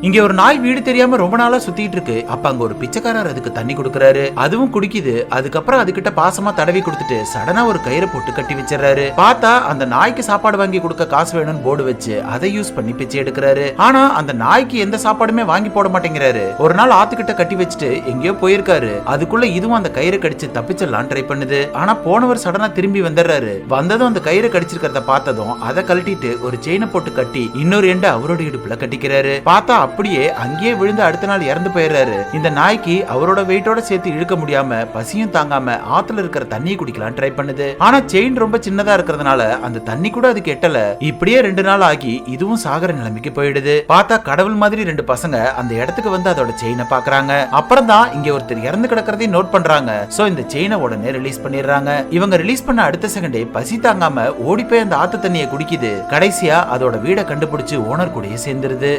இங்க ஒரு நாய் வீடு தெரியாம ரொம்ப நாளா சுத்திட்டு இருக்கு. அப்ப அங்க ஒரு பிச்சைக்காரர் அதுக்கு தண்ணி கொடுக்கறாரு. அதுவும் குடிக்குது. அதுக்கப்புறம் அதுகிட்ட பாசமா தடவி கொடுத்துட்டு சடனா ஒரு கயிறை போட்டு கட்டி வச்சிடறாரு. பார்த்தா அந்த நாய்க்கு சாப்பாடு வாங்கி கொடுக்க காசு வேணும்னு போர்டு வச்சு அதை யூஸ் பண்ணி பிச்சை எடுக்கிறாரு. ஆனா அந்த நாய்க்கு எந்த சாப்பாடுமே வாங்கி போட மாட்டேங்கிறாரு. ஒரு நாள் ஆத்துக்கிட்ட கட்டி வச்சுட்டு எங்கேயோ போயிருக்காரு. அதுக்குள்ள இதுவும் அந்த கயிறை கடிச்சு தப்பிச்சிடலாம் ட்ரை பண்ணுது. ஆனா போனவர் சடனா திரும்பி வந்துடுறாரு. வந்ததும் அந்த கயிறை கடிச்சிருக்கிறத பார்த்ததும் அதை கழட்டிட்டு ஒரு செயினை போட்டு கட்டி இன்னொரு எண்டை அவரோட இடுப்புல கட்டிக்கிறாரு. பார்த்தா அப்படியே அங்கேயே விழுந்து அடுத்த நாள் இறந்து போயிடுறாரு. இந்த நாய்க்கு அவரோட வெயிட்டோட சேர்த்து இழுக்க முடியாம பசியும் தாங்காம ஆத்துல இருக்கிற தண்ணியை குடிக்கலாம் ட்ரை பண்ணுது. ஆனா செயின் ரொம்ப சின்னதா இருக்கிறதுனால அந்த தண்ணி கூட அதுக்கு எட்டல. இப்படியே 2 நாள் ஆகி இதுவும் சாகர நிலைமைக்கு போயிடுது. பார்த்தா கடவுள் மாதிரி 2 பசங்க அந்த இடத்துக்கு வந்து அதோட செயினை பாக்குறாங்க. அப்புறம் தான் இங்க ஒருத்தர் இறந்து கிடக்கிறதையும் நோட் பண்றாங்க. சோ இந்த செயினை உடனே ரிலீஸ் பண்ணிடுறாங்க. இவங்க ரிலீஸ் பண்ண அடுத்த செகண்டே பசி தாங்காம ஓடி போய் அந்த ஆத்து தண்ணியை குடிக்குது. கடைசியா அதோட வீடை கண்டுபிடிச்சு ஓனர் கூடயே சேர்ந்துருது.